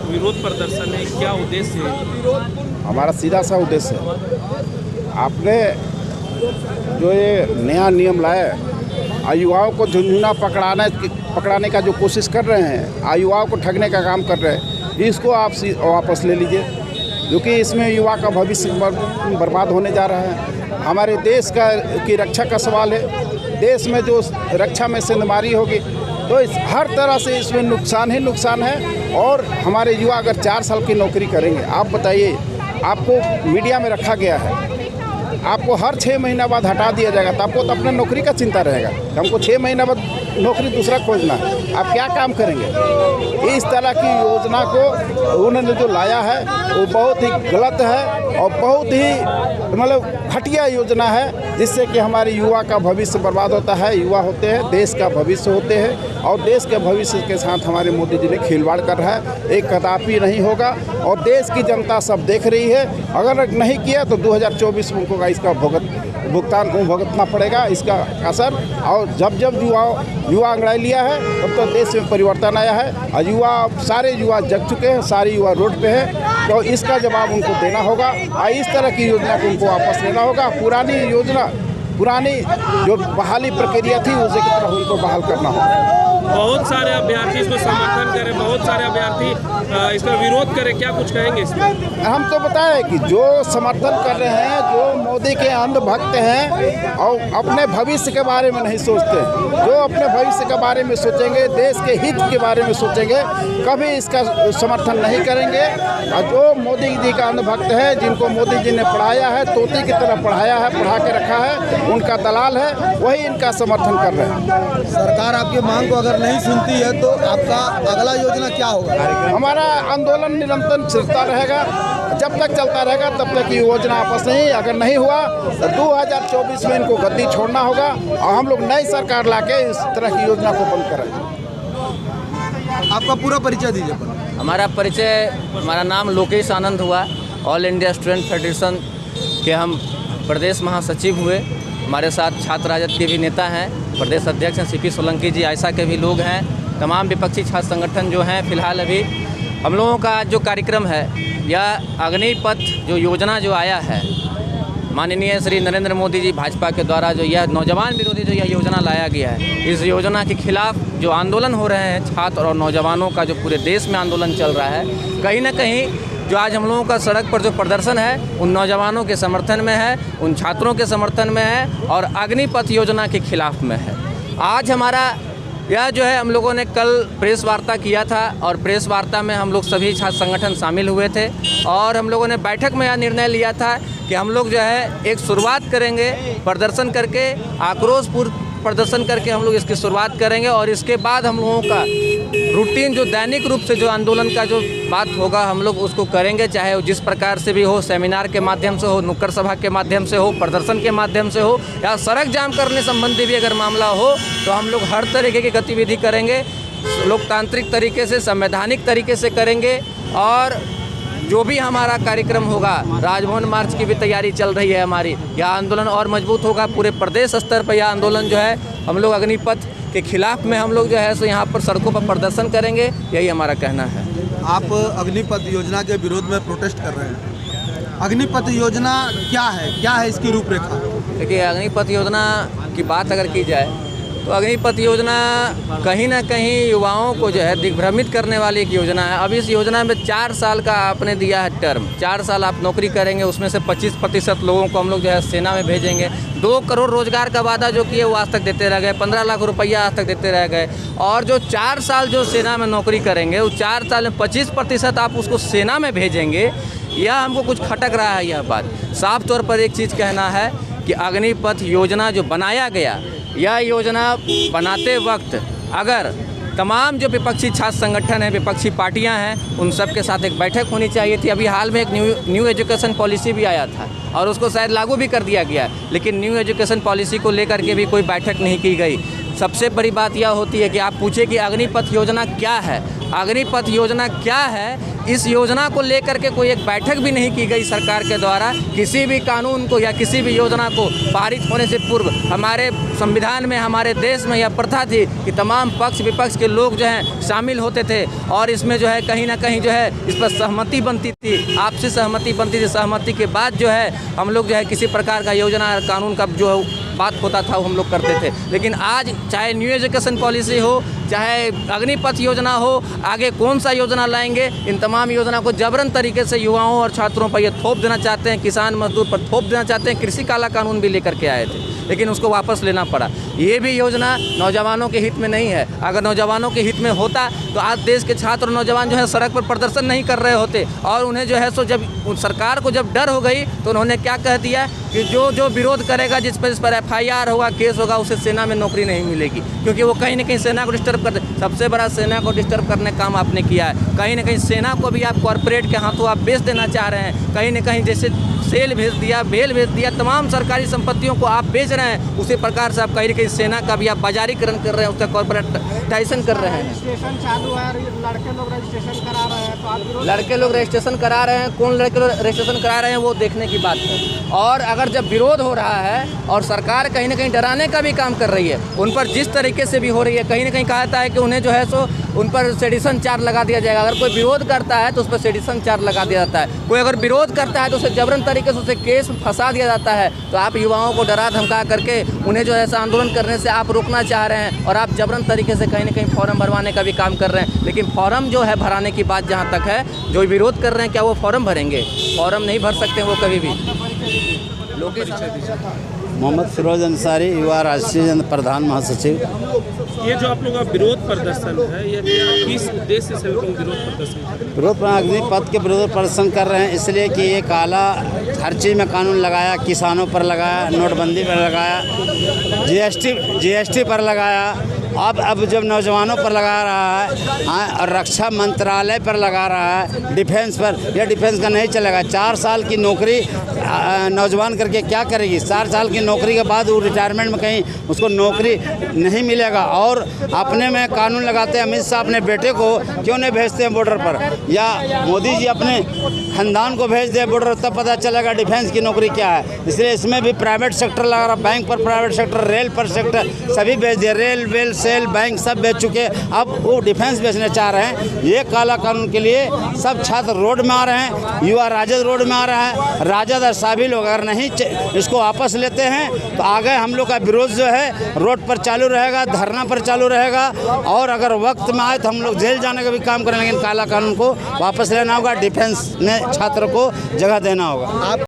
विरोध प्रदर्शन है, क्या उद्देश्य है? हमारा सीधा सा उद्देश्य है, आपने जो ये नया नियम लाया है, युवाओं को झुंझुना पकड़ाने का जो कोशिश कर रहे हैं, युवाओं को ठगने का काम कर रहे हैं, इसको आप वापस ले लीजिए, क्योंकि इसमें युवा का भविष्य बर्बाद होने जा रहा है। हमारे देश की रक्षा का सवाल है। देश में जो रक्षा में सेंधमारी होगी तो हर तरह से इसमें नुकसान ही नुकसान है। और हमारे युवा अगर 4 साल की नौकरी करेंगे, आप बताइए, आपको मीडिया में रखा गया है, आपको हर 6 महीना बाद हटा दिया जाएगा, तो आपको तो अपना नौकरी का चिंता रहेगा, हमको 6 महीना बाद नौकरी दूसरा खोजना है, आप क्या काम करेंगे? इस तरह की योजना को उन्होंने जो लाया है वो बहुत ही गलत है और बहुत ही मतलब घटिया योजना है, जिससे कि हमारे युवा का भविष्य बर्बाद होता है। युवा होते हैं, देश का भविष्य होते हैं, और देश के भविष्य के साथ हमारे मोदी जी ने खिलवाड़ कर रहा है। एक कदापि नहीं होगा, और देश की जनता सब देख रही है। अगर नहीं किया तो 2024 में उनको इसका भुगतान भुगतना पड़ेगा, इसका असर। और जब युवा अंगड़ाई लिया है, तब तो देश में परिवर्तन आया है, और सारे युवा जग चुके हैं, सारे युवा रोड पे हैं, तो इसका जवाब उनको देना होगा। और इस तरह की योजना को उनको वापस लेना होगा। पुरानी जो बहाली प्रक्रिया थी, उसे की तरह उनको बहाल करना होगा। बहुत सारे अभ्यर्थी इसको समर्थन करें, बहुत सारे अभ्यर्थी इसका विरोध करें, क्या कुछ कहेंगे इसमें? हम तो बताएं कि जो समर्थन कर रहे हैं, जो मोदी के अंधभक्त हैं और अपने भविष्य के बारे में नहीं सोचते, जो अपने भविष्य के बारे में सोचेंगे, देश के हित के बारे में सोचेंगे, कभी इसका समर्थन नहीं करेंगे। और जो मोदी जी का अंधभक्त है, जिनको मोदी जी ने पढ़ाया है, तोते की तरह पढ़ाया है, पढ़ा के रखा है, उनका दलाल है, वही इनका समर्थन कर रहे हैं। सरकार आपकी मांग को अगर नहीं सुनती है तो आपका अगला योजना क्या होगा? हमारा आंदोलन निरंतर चलता रहेगा, जब तक चलता रहेगा तब तक ये योजना आपस नहीं। अगर नहीं हुआ तो 2024 में इनको गद्दी छोड़ना होगा, और हम लोग नई सरकार लाके इस तरह की योजना को बंद करें। आपका पूरा परिचय दीजिए। हमारा नाम लोकेश आनंद हुआ। ऑल इंडिया स्टूडेंट फेडरेशन के हम प्रदेश महासचिव हुए। हमारे साथ छात्र राजद के भी नेता हैं, प्रदेश अध्यक्ष हैं सीपी सोलंकी जी, आयशा के भी लोग हैं, तमाम विपक्षी छात्र संगठन जो हैं। फिलहाल अभी हम लोगों का जो कार्यक्रम है, यह अग्निपथ जो योजना जो आया है, माननीय श्री नरेंद्र मोदी जी भाजपा के द्वारा जो यह नौजवान विरोधी जो यह योजना लाया गया है, इस योजना के खिलाफ जो आंदोलन हो रहे हैं छात्र और नौजवानों का, जो पूरे देश में आंदोलन चल रहा है, कहीं ना कहीं जो आज हम लोगों का सड़क पर जो प्रदर्शन है, उन नौजवानों के समर्थन में है, उन छात्रों के समर्थन में है, और अग्निपथ योजना के खिलाफ में है। आज हमारा यह जो है, हम लोगों ने कल प्रेस वार्ता किया था, और प्रेस वार्ता में हम लोग सभी छात्र संगठन शामिल हुए थे, और हम लोगों ने बैठक में यह निर्णय लिया था कि हम लोग जो है एक शुरुआत करेंगे प्रदर्शन करके, आक्रोशपूर्ण प्रदर्शन करके हम लोग इसकी शुरुआत करेंगे, और इसके बाद हम लोगों का रूटीन जो दैनिक रूप से जो आंदोलन का जो बात होगा, हम लोग उसको करेंगे, चाहे वो जिस प्रकार से भी हो, सेमिनार के माध्यम से हो, नुक्कड़ सभा के माध्यम से हो, प्रदर्शन के माध्यम से हो, या सड़क जाम करने संबंधी भी अगर मामला हो, तो हम लोग हर तरीके की गतिविधि करेंगे, लोकतांत्रिक तरीके से, संवैधानिक तरीके से करेंगे। और जो भी हमारा कार्यक्रम होगा, राजभवन मार्च की भी तैयारी चल रही है हमारी, यह आंदोलन और मजबूत होगा। पूरे प्रदेश स्तर पर यह आंदोलन जो है, हम लोग अग्निपथ के खिलाफ में हम लोग जो है सो यहाँ पर सड़कों पर प्रदर्शन करेंगे, यही हमारा कहना है। आप अग्निपथ योजना के विरोध में प्रोटेस्ट कर रहे हैं। अग्निपथ योजना क्या है इसकी रूपरेखा? देखिए, अग्निपथ योजना की बात अगर की जाए तो अग्निपथ योजना कहीं ना कहीं युवाओं को जो है दिग्भ्रमित करने वाली एक योजना है। अब इस योजना में 4 साल का आपने दिया है टर्म, 4 साल आप नौकरी करेंगे, उसमें से 25% लोगों को हम लोग जो है सेना में भेजेंगे। 2 करोड़ रोजगार का वादा जो किए वो आज तक देते रह गए, 15 लाख रुपया आज तक देते रह गए। और जो 4 साल जो सेना में नौकरी करेंगे, वो 4 साल में 25% आप उसको सेना में भेजेंगे, यह हमको कुछ खटक रहा है। यह बात साफ तौर पर एक चीज़ कहना है कि अग्निपथ योजना जो बनाया गया, यह योजना बनाते वक्त अगर तमाम जो विपक्षी छात्र संगठन हैं, विपक्षी पार्टियां हैं, उन सब के साथ एक बैठक होनी चाहिए थी। अभी हाल में एक न्यू एजुकेशन पॉलिसी भी आया था, और उसको शायद लागू भी कर दिया गया, लेकिन न्यू एजुकेशन पॉलिसी को लेकर के भी कोई बैठक नहीं की गई। सबसे बड़ी बात यह होती है कि आप पूछे कि अग्निपथ योजना क्या है। अग्निपथ योजना क्या है, इस योजना को लेकर के कोई एक बैठक भी नहीं की गई सरकार के द्वारा। किसी भी कानून को या किसी भी योजना को पारित होने से पूर्व हमारे संविधान में, हमारे देश में यह प्रथा थी कि तमाम पक्ष विपक्ष के लोग जो हैं शामिल होते थे और इसमें जो है कहीं ना कहीं जो है इस पर सहमति बनती थी, आपसी सहमति बनती थी। सहमति के बाद जो है हम लोग जो है किसी प्रकार का योजना कानून का जो बात होता था वो हम लोग करते थे। लेकिन आज चाहे न्यू एजुकेशन पॉलिसी हो, चाहे अग्निपथ योजना हो, आगे कौन सा योजना लाएंगे, इन तमाम योजना को जबरन तरीके से युवाओं और छात्रों पर ये थोप देना चाहते हैं, किसान मजदूर पर थोप देना चाहते हैं। कृषि काला कानून भी लेकर के आए थे लेकिन उसको वापस लेना पड़ा। ये भी योजना नौजवानों के हित में नहीं है। अगर नौजवानों के हित में होता तो आज देश के छात्र और नौजवान जो है सड़क पर प्रदर्शन नहीं कर रहे होते। और उन्हें जो है सो जब सरकार को जब डर हो गई तो उन्होंने क्या कह दिया कि जो विरोध करेगा, जिस पर FIR होगा, केस होगा, उसे सेना में नौकरी नहीं मिलेगी, क्योंकि वो कहीं ना कहीं सेना को डिस्टर्ब करते। सबसे बड़ा सेना को डिस्टर्ब करने का काम आपने किया है। कहीं ना कहीं सेना को भी आप कॉरपोरेट के हाथों आप बेच देना चाह रहे हैं। कहीं ना कहीं जैसे सेल भेज दिया, बेल भेज दिया, तमाम सरकारी संपत्तियों को आप बेच रहे हैं, उसी प्रकार से आप कहीं ना कहीं सेना का भी आप बाजारीकरण कर रहे हैं, उसका कॉर्पोरेटाइजेशन कर रहे हैं। रजिस्ट्रेशन चालू है, लड़के लोग रजिस्ट्रेशन करा रहे हैं, तो आप विरोध लड़के लोग रजिस्ट्रेशन करा रहे हैं, कौन लड़के लोग रजिस्ट्रेशन करा रहे हैं वो देखने की बात है। और अगर जब विरोध हो रहा है और सरकार कहीं ना कहीं डराने का भी काम कर रही है, उन पर जिस तरीके से भी हो रही है, कहीं ना कहीं कहता है कि उन्हें जो है सो उन पर सेडिशन चार्ज लगा दिया जाएगा। अगर कोई विरोध करता है तो उस पर सेडिशन चार्ज लगा दिया जाता है। कोई अगर विरोध करता है तो उसे जबरन तरीके से उसे केस फंसा दिया जाता है। तो आप युवाओं को डरा धमका करके उन्हें जो है ऐसा आंदोलन करने से आप रोकना चाह रहे हैं और आप जबरन तरीके से कहीं ना कहीं फॉर्म भरवाने का भी काम कर रहे हैं। लेकिन फॉर्म जो है भराने की बात जहाँ तक है, जो विरोध कर रहे हैं क्या वो फॉर्म भरेंगे? फॉर्म नहीं भर सकते वो कभी भी। मोहम्मद फिरोज अंसारी, युवा राष्ट्रीय जन प्रधान महासचिव। ये जो आप लोग का विरोध प्रदर्शन है, ये किस उद्देश्य से लोग विरोध प्रदर्शन? विरोध अग्निपथ के विरोध प्रदर्शन कर रहे हैं इसलिए कि ये काला हर चीज़ में कानून लगाया, किसानों पर लगाया, नोटबंदी पर लगाया, GST पर लगाया, अब जब नौजवानों पर लगा रहा है, हाँ, और रक्षा मंत्रालय पर लगा रहा है, डिफेंस पर। यह डिफेंस का नहीं चलेगा। 4 साल की नौकरी नौजवान करके क्या करेगी? 4 साल की नौकरी के बाद वो रिटायरमेंट में कहीं उसको नौकरी नहीं मिलेगा। और अपने में कानून लगाते हैं। अमित शाह अपने बेटे को क्यों नहीं भेजते हैं बॉर्डर पर, या मोदी जी अपने खानदान को भेज दे बॉर्डर, तब पता चलेगा डिफेंस की नौकरी क्या है। इसलिए इसमें भी प्राइवेट सेक्टर लगा रहा, बैंक पर प्राइवेट सेक्टर, रेल पर सेक्टर, सभी बेच दिए। रेल वेल सेल बैंक सब बेच चुके, अब वो डिफेंस बेचने चाह रहे हैं। ये काला कानून के लिए सब छात्र रोड में आ रहे हैं, युवा राजद रोड में आ रहा है। राजद और सभी लोग अगर नहीं इसको वापस लेते हैं तो आगे हम लोग का विरोध जो है रोड पर चालू रहेगा, धरना पर चालू रहेगा। और अगर वक्त में आए तो हम लोग जेल जाने का भी काम करें, लेकिन काला कानून को वापस लेना होगा, डिफेंस में छात्रों को जगह देना होगा।